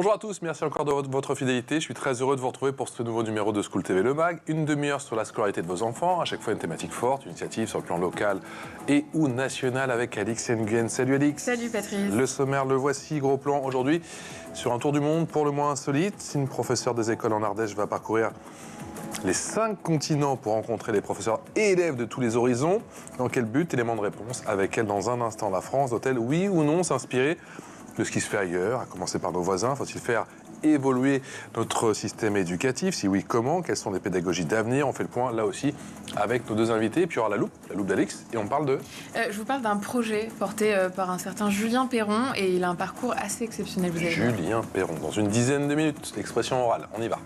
Bonjour à tous, merci encore de votre fidélité. Je suis très heureux de vous retrouver pour ce nouveau numéro de School TV Le Mag. Une demi-heure sur la scolarité de vos enfants, à chaque fois une thématique forte, une initiative sur le plan local et ou national avec Alix Nguyen. Salut Alix. Salut Patrice. Le sommaire, le voici, gros plan aujourd'hui sur un tour du monde pour le moins insolite. Une professeure des écoles en Ardèche va parcourir les 5 continents pour rencontrer les professeurs et élèves de tous les horizons. Dans quel but? Élément de réponse avec elle dans un instant. La France doit-elle, oui ou non, s'inspirer de ce qui se fait ailleurs, à commencer par nos voisins? Faut-il faire évoluer notre système éducatif? Si oui, comment? Quelles sont les pédagogies d'avenir? On fait le point là aussi avec nos deux invités. Puis il y aura la loupe d'Alix, et on parle de... Je vous parle d'un projet porté par un certain Julien Perron, et il a un parcours assez exceptionnel. Vous allez voir. Julien Perron, dans une dizaine de minutes, l'expression orale, on y va.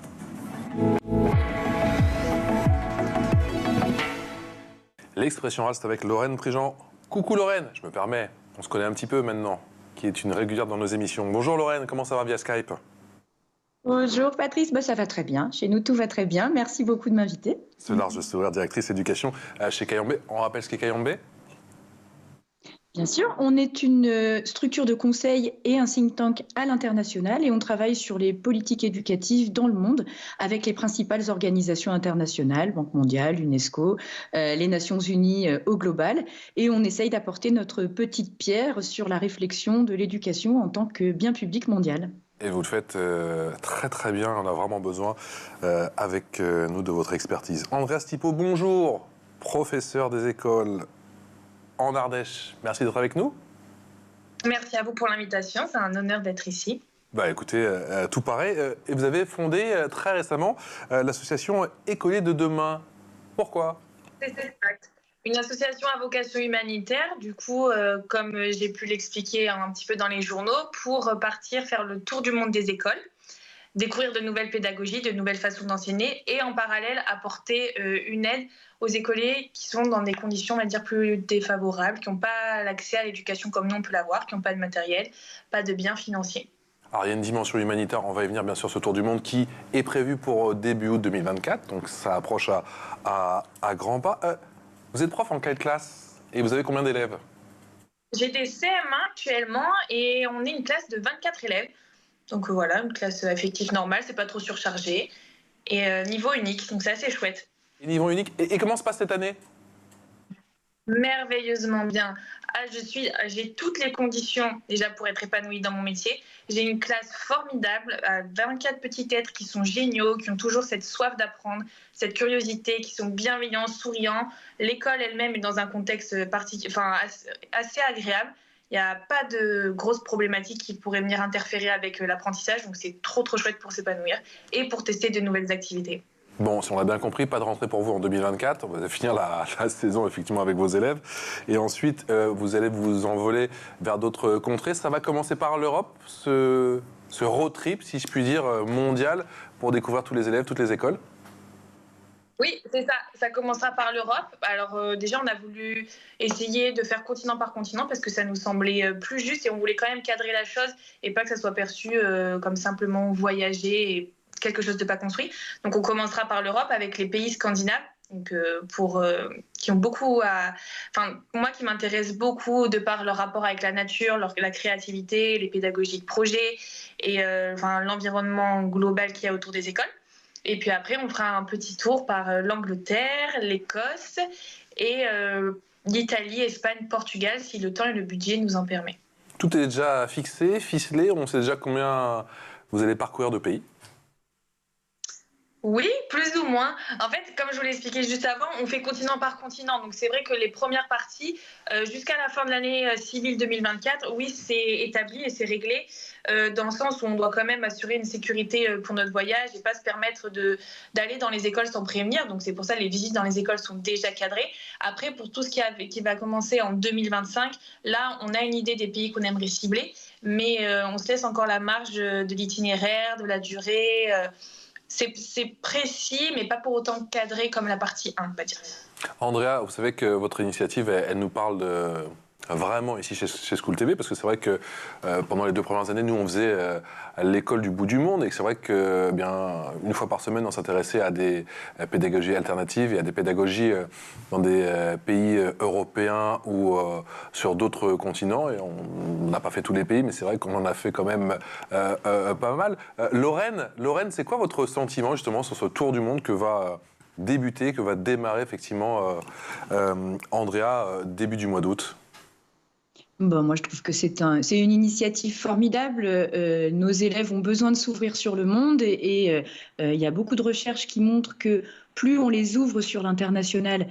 L'expression orale, c'est avec Lorraine Prigent. Coucou Lorraine, je me permets, on se connaît un petit peu maintenant, qui est une régulière dans nos émissions. Bonjour Lorraine, comment ça va via Skype? Bonjour Patrice, ça va très bien. Chez nous, tout va très bien. Merci beaucoup de m'inviter. Ce large sourire, directrice éducation chez Kayombe. On rappelle ce qu'est Kayombe? Bien sûr, on est une structure de conseil et un think tank à l'international et on travaille sur les politiques éducatives dans le monde avec les principales organisations internationales, Banque mondiale, UNESCO, les Nations unies au global. Et on essaye d'apporter notre petite pierre sur la réflexion de l'éducation en tant que bien public mondial. Et vous le faites très très bien, on a vraiment besoin avec nous de votre expertise. Andreas Thibault, bonjour, professeur des écoles en Ardèche. Merci d'être avec nous. Merci à vous pour l'invitation, c'est un honneur d'être ici. Bah écoutez, tout pareil. Et vous avez fondé très récemment l'association Écoliers de demain. Pourquoi? C'est exact. Une association à vocation humanitaire, du coup, comme j'ai pu l'expliquer un petit peu dans les journaux, pour partir faire le tour du monde des écoles, découvrir de nouvelles pédagogies, de nouvelles façons d'enseigner et en parallèle apporter une aide aux écoliers qui sont dans des conditions, on va dire, plus défavorables, qui n'ont pas l'accès à l'éducation comme nous on peut l'avoir, qui n'ont pas de matériel, pas de biens financiers. Alors il y a une dimension humanitaire, on va y venir bien sûr, ce tour du monde qui est prévu pour début août 2024, donc ça approche à grands pas. Vous êtes prof en quelle classe et vous avez combien d'élèves? J'ai des CM1 actuellement et on est une classe de 24 élèves. Donc voilà, une classe affective normale, c'est pas trop surchargé. Et niveau unique, donc c'est assez chouette. Et niveau unique. Et comment se passe cette année? Merveilleusement bien. J'ai toutes les conditions déjà pour être épanouie dans mon métier. J'ai une classe formidable, 24 petits êtres qui sont géniaux, qui ont toujours cette soif d'apprendre, cette curiosité, qui sont bienveillants, souriants. L'école elle-même est dans un contexte assez agréable. Il n'y a pas de grosses problématiques qui pourraient venir interférer avec l'apprentissage, donc c'est trop chouette pour s'épanouir et pour tester de nouvelles activités. Bon, si on l'a bien compris, pas de rentrée pour vous en 2024. On va finir la saison effectivement avec vos élèves. Et ensuite, vous allez vous envoler vers d'autres contrées. Ça va commencer par l'Europe, ce road trip, si je puis dire, mondial, pour découvrir tous les élèves, toutes les écoles. Oui, c'est ça. Ça commencera par l'Europe. Alors déjà, on a voulu essayer de faire continent par continent parce que ça nous semblait plus juste et on voulait quand même cadrer la chose et pas que ça soit perçu comme simplement voyager et quelque chose de pas construit. Donc on commencera par l'Europe avec les pays scandinaves. Donc, qui ont beaucoup moi qui m'intéresse beaucoup de par leur rapport avec la nature, la créativité, les pédagogies de projet et l'environnement global qu'il y a autour des écoles. Et puis après, on fera un petit tour par l'Angleterre, l'Écosse et l'Italie, Espagne, Portugal, si le temps et le budget nous en permet. Tout est déjà fixé, ficelé. On sait déjà combien vous allez parcourir de pays? Oui, plus ou moins. En fait, comme je vous l'ai expliqué juste avant, on fait continent par continent. Donc c'est vrai que les premières parties, jusqu'à la fin de l'année civile 2024, oui, c'est établi et c'est réglé, dans le sens où on doit quand même assurer une sécurité pour notre voyage et pas se permettre d'aller dans les écoles sans prévenir. Donc c'est pour ça que les visites dans les écoles sont déjà cadrées. Après, pour tout ce qui va commencer en 2025, là, on a une idée des pays qu'on aimerait cibler, mais on se laisse encore la marge de l'itinéraire, de la durée. C'est précis, mais pas pour autant cadré comme la partie 1, on va dire. Andrea, vous savez que votre initiative, elle nous parle vraiment ici chez School TV, parce que c'est vrai que pendant les 2 premières années, nous on faisait l'école du bout du monde, et que c'est vrai que bien une fois par semaine on s'intéressait à des pédagogies alternatives et à des pédagogies dans des pays européens ou sur d'autres continents, et on n'a pas fait tous les pays, mais c'est vrai qu'on en a fait quand même pas mal. Lorraine, c'est quoi votre sentiment justement sur ce tour du monde que va démarrer effectivement Andrea début du mois d'août? Bon, moi, je trouve que c'est une initiative formidable. Nos élèves ont besoin de s'ouvrir sur le monde et il y a beaucoup de recherches qui montrent que plus on les ouvre sur l'international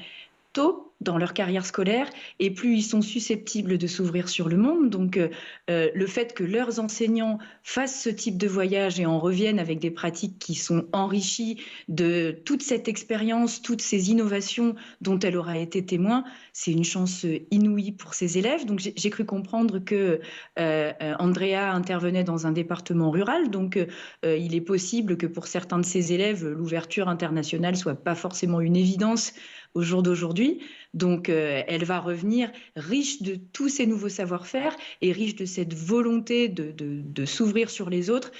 tôt dans leur carrière scolaire, et plus ils sont susceptibles de s'ouvrir sur le monde. Donc, le fait que leurs enseignants fassent ce type de voyage et en reviennent avec des pratiques qui sont enrichies de toute cette expérience, toutes ces innovations dont elle aura été témoin, c'est une chance inouïe pour ces élèves. Donc, j'ai cru comprendre que Andrea intervenait dans un département rural. Donc, il est possible que pour certains de ces élèves, l'ouverture internationale soit pas forcément une évidence au jour d'aujourd'hui. Donc, elle va revenir riche de tous ces nouveaux savoir-faire et riche de cette volonté de s'ouvrir sur les autres.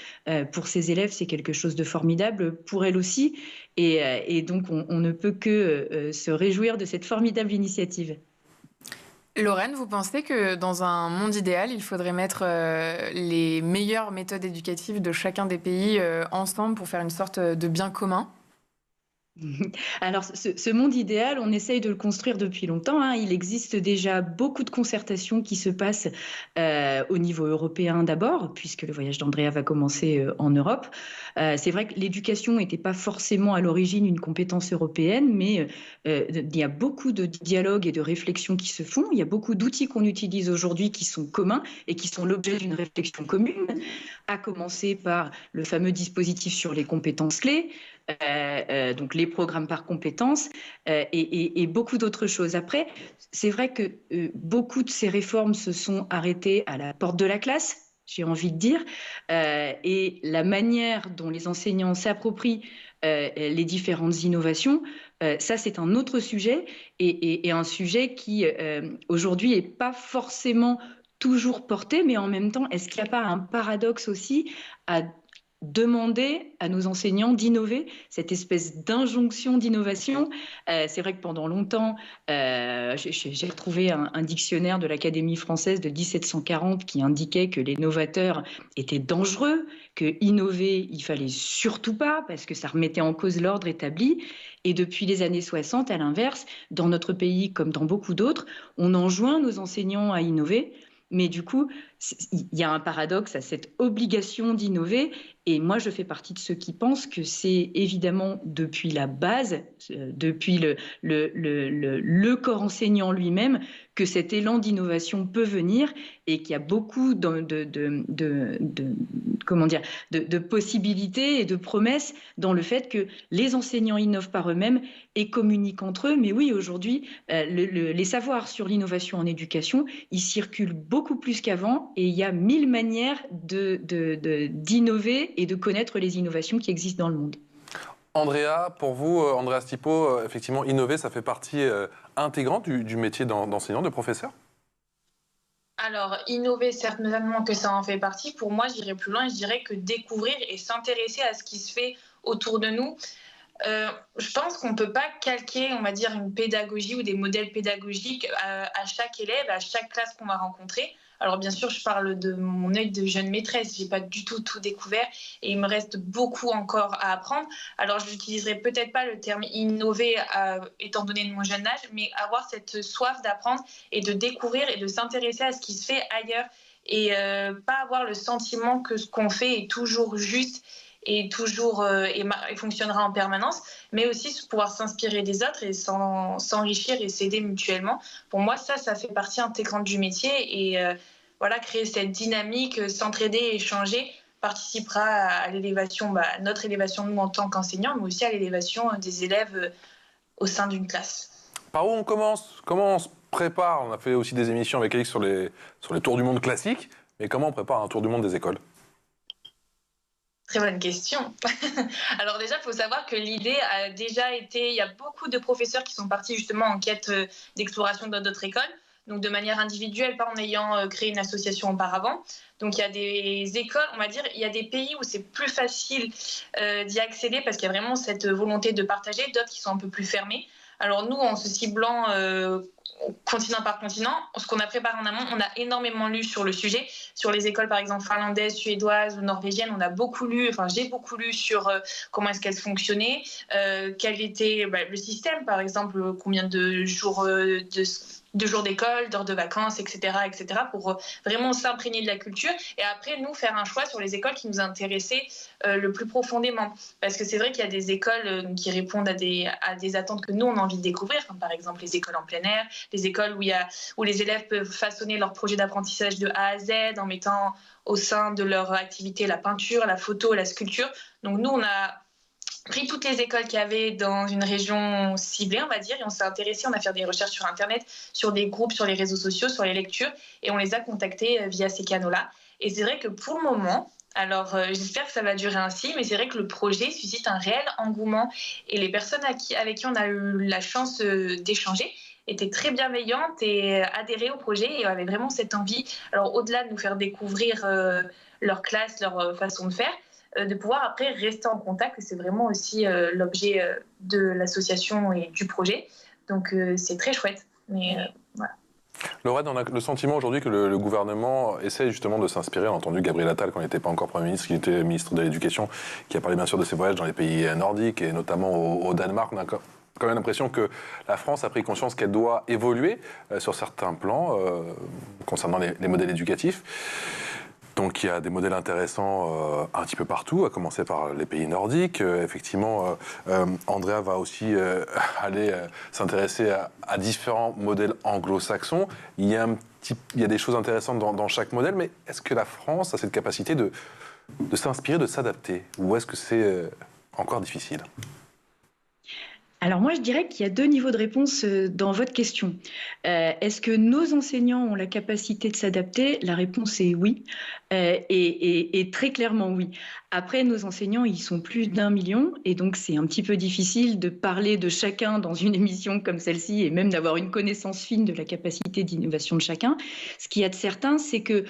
Pour ses élèves, c'est quelque chose de formidable, pour elle aussi. Et donc, on ne peut que se réjouir de cette formidable initiative. Lorraine, vous pensez que dans un monde idéal, il faudrait mettre les meilleures méthodes éducatives de chacun des pays ensemble pour faire une sorte de bien commun ? Alors, ce monde idéal, on essaye de le construire depuis longtemps, hein. Il existe déjà beaucoup de concertations qui se passent au niveau européen d'abord, puisque le voyage d'Andrea va commencer en Europe. C'est vrai que l'éducation n'était pas forcément à l'origine une compétence européenne, mais il y a beaucoup de dialogues et de réflexions qui se font. Il y a beaucoup d'outils qu'on utilise aujourd'hui qui sont communs et qui sont l'objet d'une réflexion commune, à commencer par le fameux dispositif sur les compétences clés, donc les programmes par compétences et beaucoup d'autres choses. Après, c'est vrai que beaucoup de ces réformes se sont arrêtées à la porte de la classe, j'ai envie de dire, et la manière dont les enseignants s'approprient les différentes innovations, ça c'est un autre sujet et un sujet qui aujourd'hui n'est pas forcément toujours porté, mais en même temps, est-ce qu'il n'y a pas un paradoxe aussi à demander à nos enseignants d'innover, cette espèce d'injonction d'innovation. C'est vrai que pendant longtemps, j'ai retrouvé un dictionnaire de l'Académie française de 1740 qui indiquait que les novateurs étaient dangereux, que innover, il fallait surtout pas parce que ça remettait en cause l'ordre établi. Et depuis les années 60, à l'inverse, dans notre pays comme dans beaucoup d'autres, on enjoint nos enseignants à innover. Mais du coup, il y a un paradoxe à cette obligation d'innover. Et moi, je fais partie de ceux qui pensent que c'est évidemment depuis la base, depuis le corps enseignant lui-même, que cet élan d'innovation peut venir et qu'il y a beaucoup de possibilités et de promesses dans le fait que les enseignants innovent par eux-mêmes et communiquent entre eux. Mais oui, aujourd'hui, les savoirs sur l'innovation en éducation, ils circulent beaucoup plus qu'avant et il y a 1000 manières d'innover et de connaître les innovations qui existent dans le monde. Andrea, pour vous, Andrea Stipo, effectivement, innover, ça fait partie intégrante du métier d'enseignant, de professeur ? Alors, innover, certainement que ça en fait partie. Pour moi, j'irais plus loin, je dirais que découvrir et s'intéresser à ce qui se fait autour de nous. Je pense qu'on ne peut pas calquer, on va dire, une pédagogie ou des modèles pédagogiques à chaque élève, à chaque classe qu'on va rencontrer. Alors bien sûr, je parle de mon œil de jeune maîtresse, j'ai pas du tout découvert et il me reste beaucoup encore à apprendre. Alors je n'utiliserai peut-être pas le terme innover étant donné de mon jeune âge, mais avoir cette soif d'apprendre et de découvrir et de s'intéresser à ce qui se fait ailleurs et pas avoir le sentiment que ce qu'on fait est toujours juste et toujours et fonctionnera en permanence, mais aussi pouvoir s'inspirer des autres et s'enrichir et s'aider mutuellement. Pour moi, ça fait partie intégrante du métier et voilà, créer cette dynamique, s'entraider, échanger participera à l'élévation, notre élévation de nous en tant qu'enseignants, mais aussi à l'élévation des élèves au sein d'une classe. Par où on commence ? Comment on se prépare ? On a fait aussi des émissions avec Alix sur les tours du monde classiques, mais comment on prépare un tour du monde des écoles ? Très bonne question. Alors déjà, il faut savoir que l'idée a déjà été... Il y a beaucoup de professeurs qui sont partis justement en quête d'exploration dans d'autres écoles. donc de manière individuelle, pas en ayant créé une association auparavant. Donc il y a des écoles, on va dire, il y a des pays où c'est plus facile d'y accéder parce qu'il y a vraiment cette volonté de partager, d'autres qui sont un peu plus fermés. Alors nous, en se ciblant continent par continent, ce qu'on a préparé en amont, on a énormément lu sur le sujet, sur les écoles par exemple finlandaises, suédoises ou norvégiennes, on a beaucoup lu, enfin j'ai beaucoup lu sur comment est-ce qu'elles fonctionnaient, quel était le système par exemple, combien de jours d'école, d'heures de vacances, etc., pour vraiment s'imprégner de la culture et après nous faire un choix sur les écoles qui nous intéressaient le plus profondément. Parce que c'est vrai qu'il y a des écoles qui répondent à des attentes que nous on a envie de découvrir, comme par exemple les écoles en plein air, les écoles où les élèves peuvent façonner leur projet d'apprentissage de A à Z en mettant au sein de leur activité la peinture, la photo, la sculpture. Donc nous on a pris toutes les écoles qu'il y avait dans une région ciblée, on va dire, et on s'est intéressé, on a fait des recherches sur Internet, sur des groupes, sur les réseaux sociaux, sur les lectures, et on les a contactés via ces canaux-là. Et c'est vrai que pour le moment, alors j'espère que ça va durer ainsi, mais c'est vrai que le projet suscite un réel engouement, et les personnes avec qui on a eu la chance d'échanger étaient très bienveillantes et adhéraient au projet et avaient vraiment cette envie, alors au-delà de nous faire découvrir leur classe, leur façon de faire, de pouvoir après rester en contact. C'est vraiment aussi l'objet de l'association et du projet. Donc c'est très chouette. Mais voilà. Lorraine, on a le sentiment aujourd'hui que le gouvernement essaie justement de s'inspirer. On a entendu Gabriel Attal quand il n'était pas encore Premier ministre, qui était ministre de l'Éducation, qui a parlé bien sûr de ses voyages dans les pays nordiques et notamment au Danemark. On a quand même l'impression que la France a pris conscience qu'elle doit évoluer sur certains plans concernant les modèles éducatifs. Donc il y a des modèles intéressants un petit peu partout, à commencer par les pays nordiques. Effectivement, Andrea va aussi aller s'intéresser à différents modèles anglo-saxons. Il y a des choses intéressantes dans chaque modèle, mais est-ce que la France a cette capacité de s'inspirer, de s'adapter, ou est-ce que c'est encore difficile ? Alors moi, je dirais qu'il y a deux niveaux de réponse dans votre question. Est-ce que nos enseignants ont la capacité de s'adapter ? La réponse est oui, et très clairement oui. Après, nos enseignants, ils sont plus d'1 million, et donc c'est un petit peu difficile de parler de chacun dans une émission comme celle-ci, et même d'avoir une connaissance fine de la capacité d'innovation de chacun. Ce qu'il y a de certain, c'est que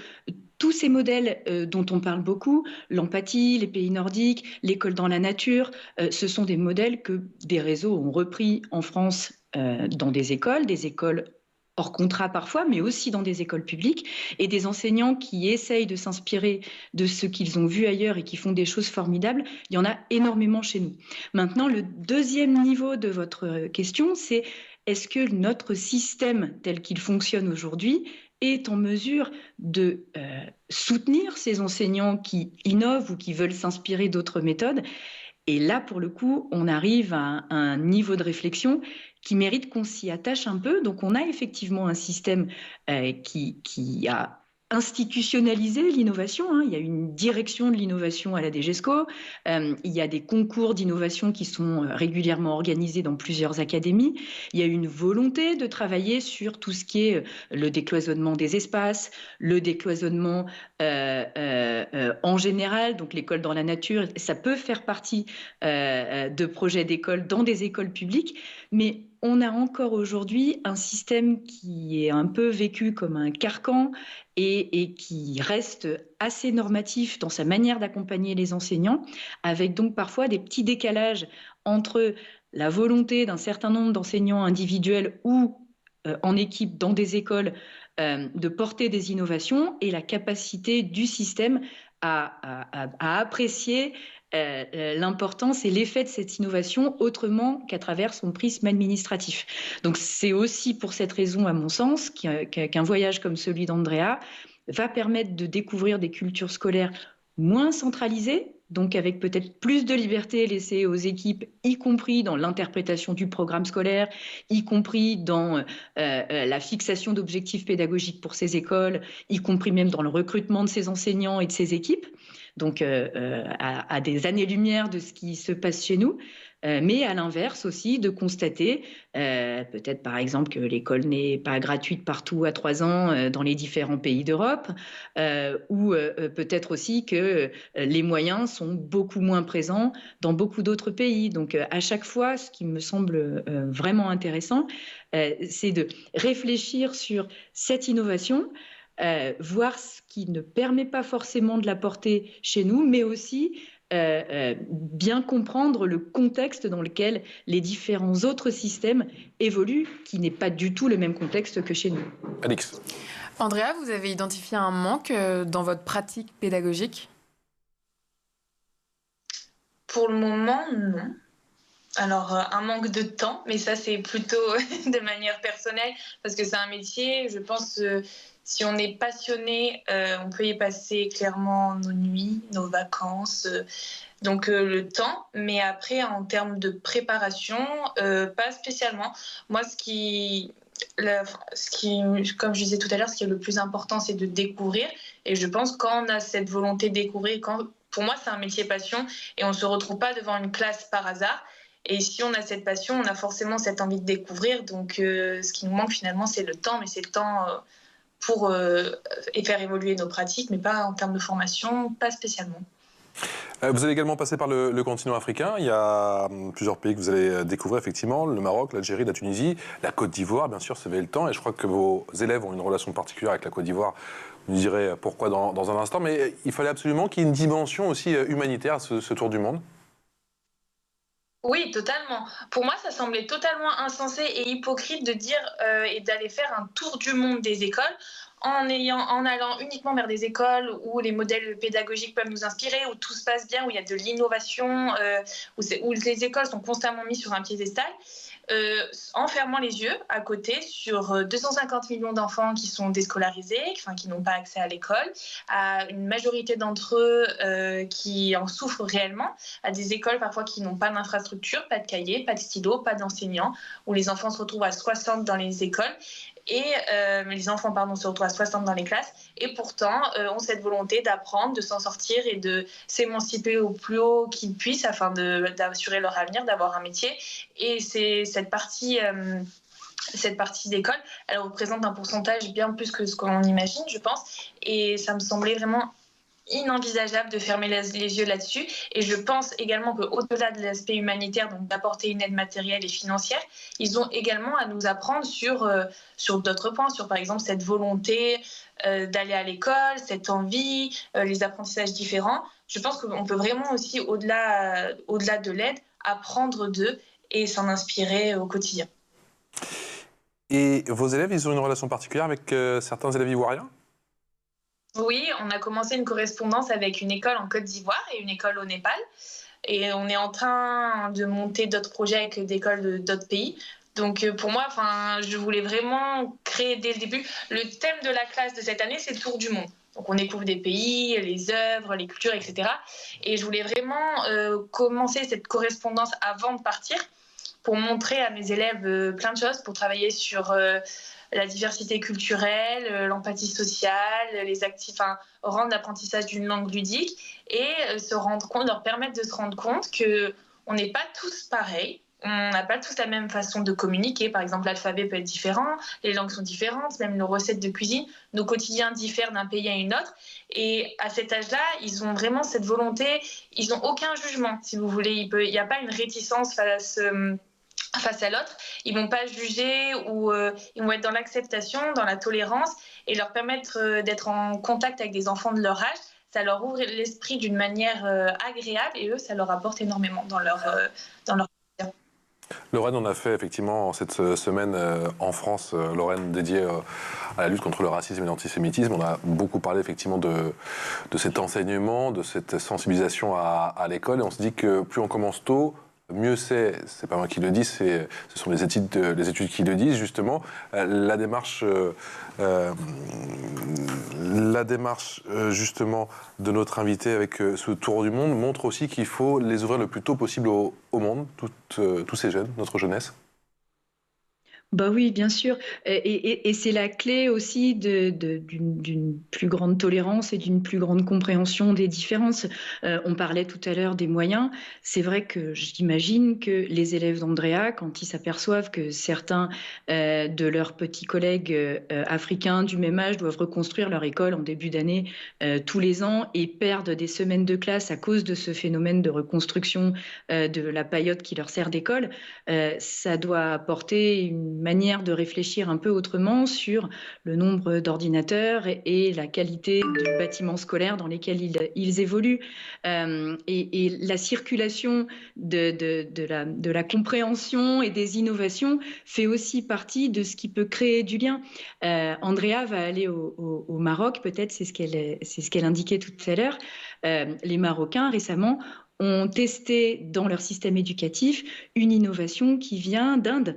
tous ces modèles dont on parle beaucoup, l'empathie, les pays nordiques, l'école dans la nature, ce sont des modèles que des réseaux ont repris en France dans des écoles hors contrat parfois, mais aussi dans des écoles publiques, et des enseignants qui essayent de s'inspirer de ce qu'ils ont vu ailleurs et qui font des choses formidables. Il y en a énormément chez nous. Maintenant, le deuxième niveau de votre question, c'est est-ce que notre système tel qu'il fonctionne aujourd'hui est en mesure de soutenir ces enseignants qui innovent ou qui veulent s'inspirer d'autres méthodes. Et là, pour le coup, on arrive à un niveau de réflexion qui mérite qu'on s'y attache un peu. Donc, on a effectivement un système qui a institutionnalisé l'innovation. Il y a une direction de l'innovation à la DGESCO. Il y a des concours d'innovation qui sont régulièrement organisés dans plusieurs académies. Il y a une volonté de travailler sur tout ce qui est le décloisonnement des espaces, le décloisonnement en général, donc l'école dans la nature. Ça peut faire partie de projets d'école dans des écoles publiques, mais on a encore aujourd'hui un système qui est un peu vécu comme un carcan et qui reste assez normatif dans sa manière d'accompagner les enseignants, avec donc parfois des petits décalages entre la volonté d'un certain nombre d'enseignants individuels ou en équipe dans des écoles de porter des innovations et la capacité du système à apprécier l'importance et l'effet de cette innovation autrement qu'à travers son prisme administratif. Donc c'est aussi pour cette raison, à mon sens, qu'un voyage comme celui d'Andrea va permettre de découvrir des cultures scolaires moins centralisées, donc avec peut-être plus de liberté laissée aux équipes, y compris dans l'interprétation du programme scolaire, y compris dans la fixation d'objectifs pédagogiques pour ces écoles, y compris même dans le recrutement de ces enseignants et de ces équipes, donc à des années-lumière de ce qui se passe chez nous. mais à l'inverse aussi de constater, peut-être par exemple que l'école n'est pas gratuite partout à 3 ans dans les différents pays d'Europe, ou peut-être aussi que les moyens sont beaucoup moins présents dans beaucoup d'autres pays. Donc à chaque fois, ce qui me semble vraiment intéressant, c'est de réfléchir sur cette innovation, voir ce qui ne permet pas forcément de la porter chez nous, mais aussi bien comprendre le contexte dans lequel les différents autres systèmes évoluent, qui n'est pas du tout le même contexte que chez nous. Alix. Andrea, vous avez identifié un manque dans votre pratique pédagogique ? Pour le moment, non. Alors, un manque de temps, mais ça, c'est plutôt de manière personnelle, parce que c'est un métier, je pense, si on est passionné, on peut y passer clairement nos nuits, nos vacances, donc le temps. Mais après, en termes de préparation, pas spécialement. Moi, comme je disais tout à l'heure, ce qui est le plus important, c'est de découvrir. Et je pense quand on a cette volonté de découvrir, pour moi, c'est un métier passion, et on ne se retrouve pas devant une classe par hasard. Et si on a cette passion, on a forcément cette envie de découvrir. Donc, ce qui nous manque finalement, c'est le temps. Mais c'est le temps pour faire évoluer nos pratiques, mais pas en termes de formation, pas spécialement. Vous allez également passer par le continent africain. Il y a plusieurs pays que vous allez découvrir, effectivement. Le Maroc, l'Algérie, la Tunisie, la Côte d'Ivoire, bien sûr, ça fait le temps. Et je crois que vos élèves ont une relation particulière avec la Côte d'Ivoire. Vous nous direz pourquoi dans un instant. Mais il fallait absolument qu'il y ait une dimension aussi humanitaire à ce tour du monde. Oui, totalement. Pour moi, ça semblait totalement insensé et hypocrite de dire et d'aller faire un tour du monde des écoles en allant uniquement vers des écoles où les modèles pédagogiques peuvent nous inspirer, où tout se passe bien, où il y a de l'innovation, où les écoles sont constamment mises sur un piédestal, en fermant les yeux à côté sur 250 millions d'enfants qui sont déscolarisés, qui n'ont pas accès à l'école, à une majorité d'entre eux qui en souffrent réellement, à des écoles parfois qui n'ont pas d'infrastructure, pas de cahiers, pas de stylos, pas d'enseignants, où les enfants se retrouvent à 60 dans les écoles. Et les enfants se retrouvent à 60 dans les classes et pourtant ont cette volonté d'apprendre, de s'en sortir et de s'émanciper au plus haut qu'ils puissent afin d'assurer leur avenir, d'avoir un métier. Et c'est cette partie d'école, elle représente un pourcentage bien plus que ce qu'on imagine, je pense. Et ça me semblait vraiment inenvisageable de fermer les yeux là-dessus. Et je pense également qu'au-delà de l'aspect humanitaire, donc d'apporter une aide matérielle et financière, ils ont également à nous apprendre sur d'autres points, sur par exemple cette volonté d'aller à l'école, cette envie, les apprentissages différents. Je pense qu'on peut vraiment aussi, au-delà de l'aide, apprendre d'eux et s'en inspirer au quotidien. Et vos élèves, ils ont une relation particulière avec certains élèves ivoiriens ? Oui, on a commencé une correspondance avec une école en Côte d'Ivoire et une école au Népal. Et on est en train de monter d'autres projets avec des écoles d'autres pays. Donc pour moi, je voulais vraiment créer dès le début. Le thème de la classe de cette année, c'est le tour du monde. Donc on découvre des pays, les œuvres, les cultures, etc. Et je voulais vraiment commencer cette correspondance avant de partir pour montrer à mes élèves plein de choses, pour travailler sur la diversité culturelle, l'empathie sociale, rendre l'apprentissage d'une langue ludique et leur permettre de se rendre compte qu'on n'est pas tous pareils. On n'a pas tous la même façon de communiquer. Par exemple, l'alphabet peut être différent, les langues sont différentes, même nos recettes de cuisine, nos quotidiens diffèrent d'un pays à une autre. Et à cet âge-là, ils ont vraiment cette volonté, ils n'ont aucun jugement, si vous voulez. Il n'y a pas une réticence face à l'autre. Ils ne vont pas juger ou ils vont être dans l'acceptation, dans la tolérance et leur permettre d'être en contact avec des enfants de leur âge. Ça leur ouvre l'esprit d'une manière agréable et eux, ça leur apporte énormément dans leur Lorraine, on a fait effectivement cette semaine en France, Lorraine dédiée à la lutte contre le racisme et l'antisémitisme. On a beaucoup parlé effectivement de cet enseignement, de cette sensibilisation à l'école et on se dit que plus on commence tôt, mieux c'est pas moi qui le dis, ce sont les études qui le disent justement. La démarche justement de notre invité avec ce tour du monde montre aussi qu'il faut les ouvrir le plus tôt possible au monde, tous ces jeunes, notre jeunesse. Bah oui, bien sûr. Et c'est la clé aussi d'une plus grande tolérance et d'une plus grande compréhension des différences. On parlait tout à l'heure des moyens. C'est vrai que j'imagine que les élèves d'Andrea, quand ils s'aperçoivent que certains de leurs petits collègues africains du même âge doivent reconstruire leur école en début d'année tous les ans et perdent des semaines de classe à cause de ce phénomène de reconstruction de la paillote qui leur sert d'école, ça doit apporter une manière de réfléchir un peu autrement sur le nombre d'ordinateurs et la qualité du bâtiment scolaire dans lesquels ils évoluent. Et la circulation de la compréhension et des innovations fait aussi partie de ce qui peut créer du lien. Andrea va aller au Maroc, peut-être c'est ce qu'elle indiquait tout à l'heure. Les Marocains récemment ont testé dans leur système éducatif une innovation qui vient d'Inde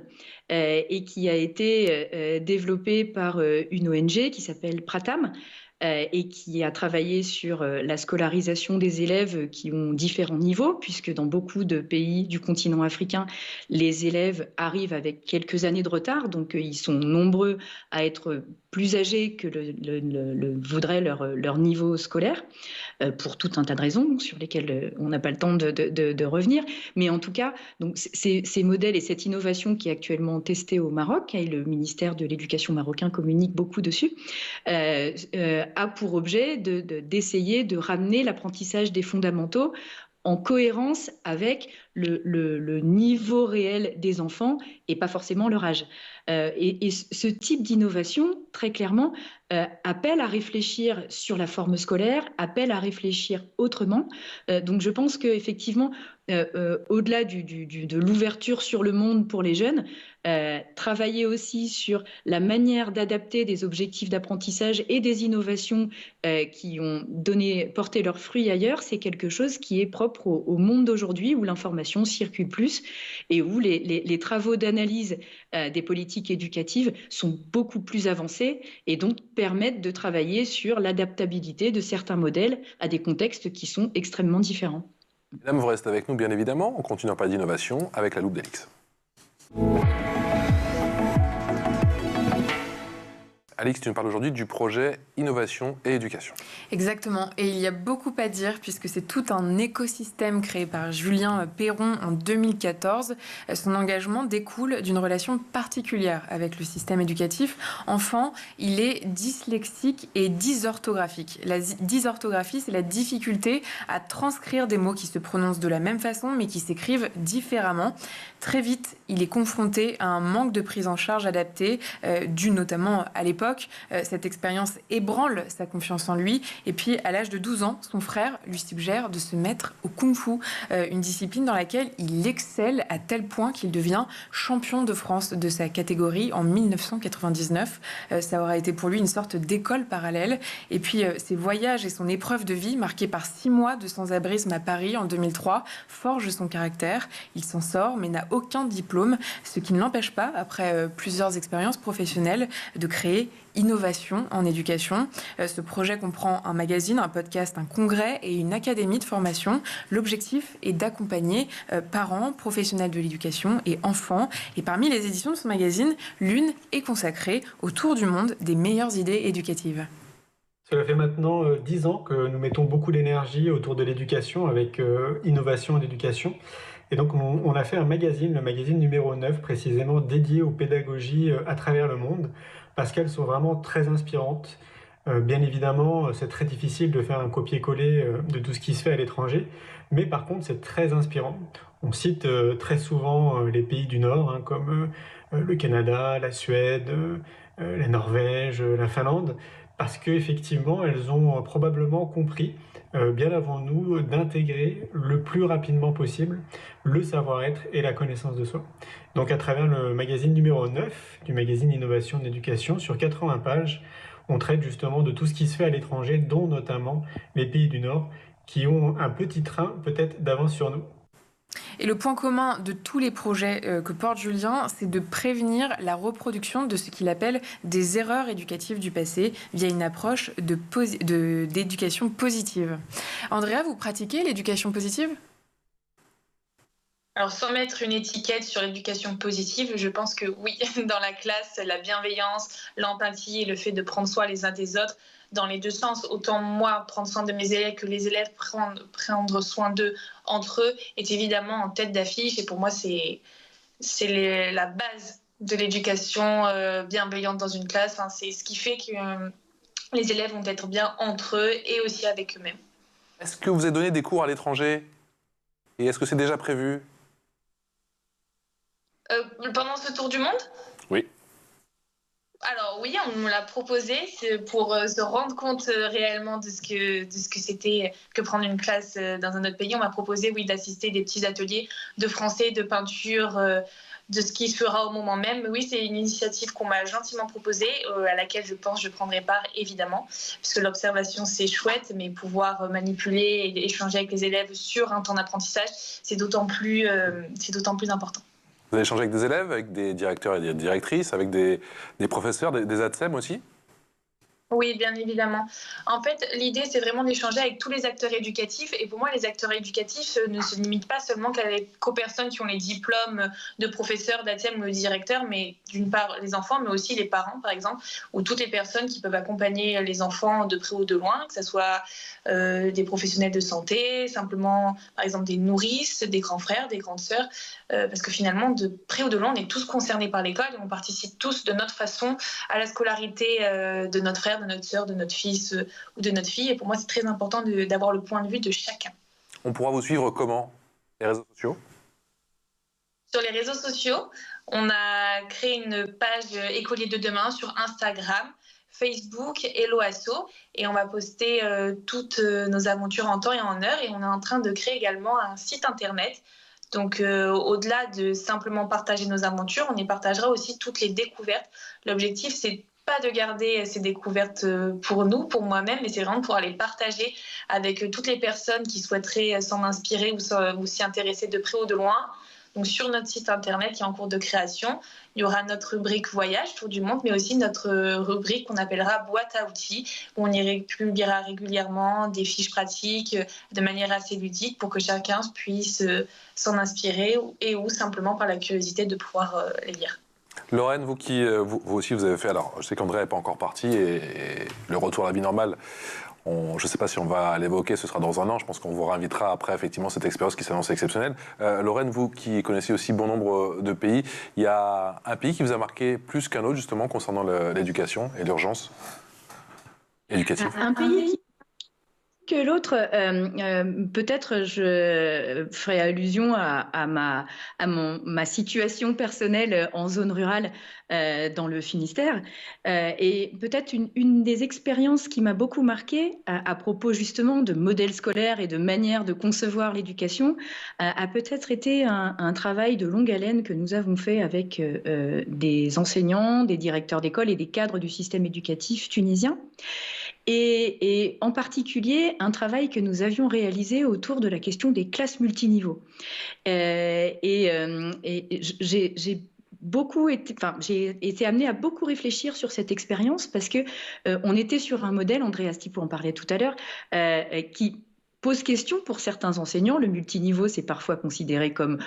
et qui a été développée par une ONG qui s'appelle Pratham et qui a travaillé sur la scolarisation des élèves qui ont différents niveaux, puisque dans beaucoup de pays du continent africain, les élèves arrivent avec quelques années de retard, donc ils sont nombreux à être plus âgés que le voudrait leur niveau scolaire, pour tout un tas de raisons sur lesquelles on n'a pas le temps de revenir. Mais en tout cas, donc, ces modèles et cette innovation qui est actuellement testée au Maroc, et le ministère de l'Éducation marocain communique beaucoup dessus, a pour objet d'essayer de ramener l'apprentissage des fondamentaux en cohérence avec le niveau réel des enfants et pas forcément leur âge. Et ce type d'innovation, très clairement, appelle à réfléchir sur la forme scolaire, appelle à réfléchir autrement. Donc je pense qu'effectivement, au-delà de l'ouverture sur le monde pour les jeunes, travailler aussi sur la manière d'adapter des objectifs d'apprentissage et des innovations qui ont porté leurs fruits ailleurs, c'est quelque chose qui est propre au monde d'aujourd'hui où l'information circule plus et où les travaux d'analyse des politiques éducatives sont beaucoup plus avancés et donc permettent de travailler sur l'adaptabilité de certains modèles à des contextes qui sont extrêmement différents. Mesdames, vous restez avec nous, bien évidemment. On continue à parler d'innovation avec la loupe d'Alix. Alix, tu nous parles aujourd'hui du projet Innovation et Éducation. Exactement. Et il y a beaucoup à dire puisque c'est tout un écosystème créé par Julien Perron en 2014. Son engagement découle d'une relation particulière avec le système éducatif. Enfant, il est dyslexique et dysorthographique. La dysorthographie, c'est la difficulté à transcrire des mots qui se prononcent de la même façon mais qui s'écrivent différemment. Très vite, il est confronté à un manque de prise en charge adaptée, dû notamment à l'époque. Cette expérience ébranle sa confiance en lui. Et puis, à l'âge de 12 ans, son frère lui suggère de se mettre au kung-fu, une discipline dans laquelle il excelle à tel point qu'il devient champion de France de sa catégorie en 1999. Ça aura été pour lui une sorte d'école parallèle. Et puis, ses voyages et son épreuve de vie, marquée par 6 mois de sans-abrisme à Paris en 2003, forgent son caractère. Il s'en sort, mais n'a aucun diplôme, ce qui ne l'empêche pas, après plusieurs expériences professionnelles, de créer Innovation en éducation. Ce projet comprend un magazine, un podcast, un congrès et une académie de formation. L'objectif est d'accompagner parents, professionnels de l'éducation et enfants. Et parmi les éditions de ce magazine, l'une est consacrée au tour du monde des meilleures idées éducatives. Cela fait maintenant 10 ans que nous mettons beaucoup d'énergie autour de l'éducation avec Innovation en éducation. Et donc on a fait un magazine, le magazine numéro 9, précisément dédié aux pédagogies à travers le monde, parce qu'elles sont vraiment très inspirantes. Bien évidemment, c'est très difficile de faire un copier-coller de tout ce qui se fait à l'étranger, mais par contre, c'est très inspirant. On cite très souvent les pays du Nord, comme le Canada, la Suède, la Norvège, la Finlande, parce qu'effectivement, elles ont probablement compris, bien avant nous, d'intégrer le plus rapidement possible le savoir-être et la connaissance de soi. Donc à travers le magazine numéro 9 du magazine Innovation en éducation, sur 80 pages, on traite justement de tout ce qui se fait à l'étranger, dont notamment les pays du Nord, qui ont un petit train peut-être d'avance sur nous. Et le point commun de tous les projets que porte Julien, c'est de prévenir la reproduction de ce qu'il appelle des erreurs éducatives du passé via une approche d'éducation positive. Andrea, vous pratiquez l'éducation positive ? Alors, sans mettre une étiquette sur l'éducation positive, je pense que oui, dans la classe, la bienveillance, l'empathie et le fait de prendre soin les uns des autres, dans les deux sens, autant moi prendre soin de mes élèves que les élèves prendre soin d'eux entre eux, est évidemment en tête d'affiche. Et pour moi, c'est la base de l'éducation bienveillante dans une classe. Enfin, c'est ce qui fait que les élèves vont être bien entre eux et aussi avec eux-mêmes. Est-ce que vous avez donné des cours à l'étranger? Et est-ce que c'est déjà prévu? Pendant ce tour du monde? Oui. Alors oui, on me l'a proposé pour se rendre compte réellement de ce que c'était que prendre une classe dans un autre pays. On m'a proposé, oui, d'assister des petits ateliers de français, de peinture, de ce qui se fera au moment même. Oui, c'est une initiative qu'on m'a gentiment proposée, à laquelle je pense que je prendrai part, évidemment, puisque l'observation, c'est chouette, mais pouvoir manipuler et échanger avec les élèves sur un temps d'apprentissage, c'est d'autant plus important. Vous avez échangé avec des élèves, avec des directeurs et des directrices, avec des professeurs, des ATSEM aussi? Oui, bien évidemment. En fait, l'idée, c'est vraiment d'échanger avec tous les acteurs éducatifs. Et pour moi, les acteurs éducatifs ne se limitent pas seulement qu'aux personnes qui ont les diplômes de professeurs, d'ATSEM ou de directeurs, mais d'une part les enfants, mais aussi les parents, par exemple, ou toutes les personnes qui peuvent accompagner les enfants de près ou de loin, que ce soit des professionnels de santé, simplement, par exemple, des nourrices, des grands frères, des grandes sœurs, parce que finalement, de près ou de loin, on est tous concernés par l'école et on participe tous de notre façon à la scolarité de notre frère, de notre sœur, de notre fils ou de notre fille. Et pour moi, c'est très important d'avoir le point de vue de chacun. On pourra vous suivre comment? Les réseaux sociaux? Sur les réseaux sociaux, on a créé une page Écoliers de demain sur Instagram, Facebook et l'OASO. Et on va poster toutes nos aventures en temps et en heure. Et on est en train de créer également un site internet. Donc, au-delà de simplement partager nos aventures, on y partagera aussi toutes les découvertes. L'objectif, c'est pas de garder ces découvertes pour nous, pour moi-même, mais c'est vraiment pour aller partager avec toutes les personnes qui souhaiteraient s'en inspirer ou s'y intéresser de près ou de loin. Donc sur notre site internet qui est en cours de création, il y aura notre rubrique voyage, tour du monde, mais aussi notre rubrique qu'on appellera boîte à outils, où on y publiera régulièrement des fiches pratiques de manière assez ludique pour que chacun puisse s'en inspirer ou simplement par la curiosité de pouvoir les lire. Lorraine, vous aussi, vous avez fait... Alors, je sais qu'André n'est pas encore parti et le retour à la vie normale, je ne sais pas si on va l'évoquer, ce sera dans un an. Je pense qu'on vous réinvitera après, effectivement, cette expérience qui s'annonce exceptionnelle. Lorraine, vous qui connaissez aussi bon nombre de pays, il y a un pays qui vous a marqué plus qu'un autre, justement, concernant l'éducation et l'urgence éducative? Un pays que l'autre, peut-être je ferai allusion à ma situation personnelle en zone rurale dans le Finistère. Et peut-être une des expériences qui m'a beaucoup marquée à propos justement de modèles scolaires et de manière de concevoir l'éducation a peut-être été un travail de longue haleine que nous avons fait avec des enseignants, des directeurs d'école et des cadres du système éducatif tunisien. Et en particulier, un travail que nous avions réalisé autour de la question des classes multiniveaux. J'ai été amenée à beaucoup réfléchir sur cette expérience parce que on était sur un modèle, Andreas Tipo en parlait tout à l'heure, qui pose question pour certains enseignants. Le multiniveau, c'est parfois considéré comme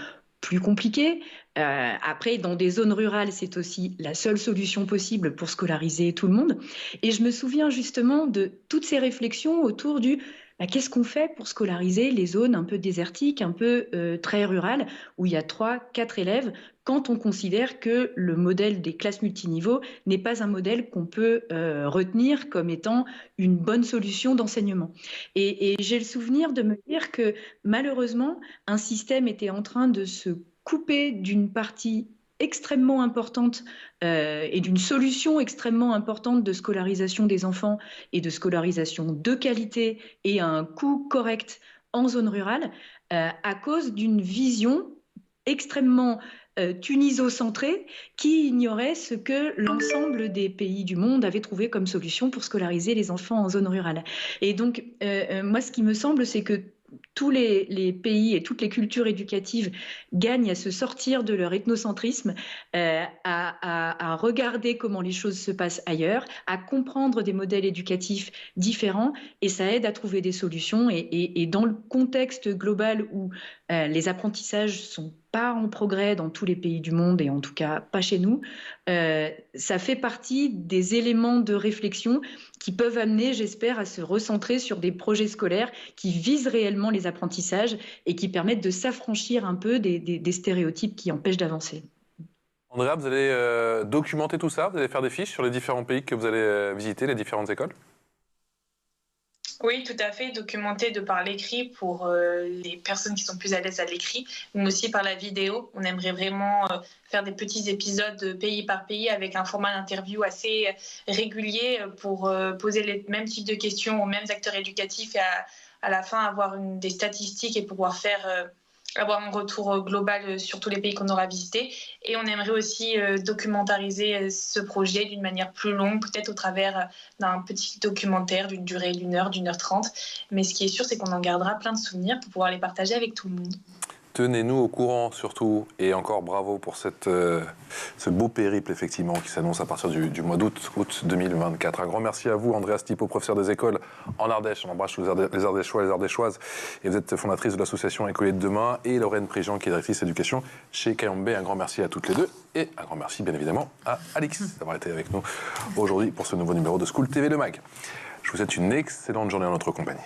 plus compliqué. Après, dans des zones rurales, c'est aussi la seule solution possible pour scolariser tout le monde. Et je me souviens justement de toutes ces réflexions autour du qu'est-ce qu'on fait pour scolariser les zones un peu désertiques, un peu très rurales, où il y a 3-4 élèves, quand on considère que le modèle des classes multiniveaux n'est pas un modèle qu'on peut retenir comme étant une bonne solution d'enseignement. Et j'ai le souvenir de me dire que malheureusement, un système était en train de se couper d'une partie extrêmement importante et d'une solution extrêmement importante de scolarisation des enfants et de scolarisation de qualité et à un coût correct en zone rurale à cause d'une vision extrêmement tuniso-centrée qui ignorait ce que l'ensemble des pays du monde avaient trouvé comme solution pour scolariser les enfants en zone rurale. Et donc, moi, ce qui me semble, c'est que tous les pays et toutes les cultures éducatives gagnent à se sortir de leur ethnocentrisme, à regarder comment les choses se passent ailleurs, à comprendre des modèles éducatifs différents, et ça aide à trouver des solutions. Et dans le contexte global où les apprentissages sont pas en progrès dans tous les pays du monde, et en tout cas pas chez nous, ça fait partie des éléments de réflexion qui peuvent amener, j'espère, à se recentrer sur des projets scolaires qui visent réellement les apprentissages et qui permettent de s'affranchir un peu des stéréotypes qui empêchent d'avancer. Andrea, vous allez documenter tout ça, vous allez faire des fiches sur les différents pays que vous allez visiter, les différentes écoles? Oui, tout à fait, documenter de par l'écrit pour les personnes qui sont plus à l'aise à l'écrit, mais aussi par la vidéo. On aimerait vraiment faire des petits épisodes pays par pays avec un format d'interview assez régulier pour poser les mêmes types de questions aux mêmes acteurs éducatifs et à la fin avoir des statistiques et pouvoir avoir un retour global sur tous les pays qu'on aura visités. Et on aimerait aussi documentariser ce projet d'une manière plus longue, peut-être au travers d'un petit documentaire d'une durée d'1 heure, d'1 h 30. Mais ce qui est sûr, c'est qu'on en gardera plein de souvenirs pour pouvoir les partager avec tout le monde. Tenez-nous au courant surtout, et encore bravo pour ce beau périple effectivement qui s'annonce à partir du mois d'août 2024. Un grand merci à vous, Andrea Stipo, professeur des écoles en Ardèche. On embrasse les Ardéchois et les Ardéchoises. Et vous êtes fondatrice de l'association Écoliers de demain, et Lorraine Préjean qui est directrice éducation chez Kayombe. Un grand merci à toutes les deux, et un grand merci bien évidemment à Alix d'avoir été avec nous aujourd'hui pour ce nouveau numéro de School TV Le Mag. Je vous souhaite une excellente journée en notre compagnie.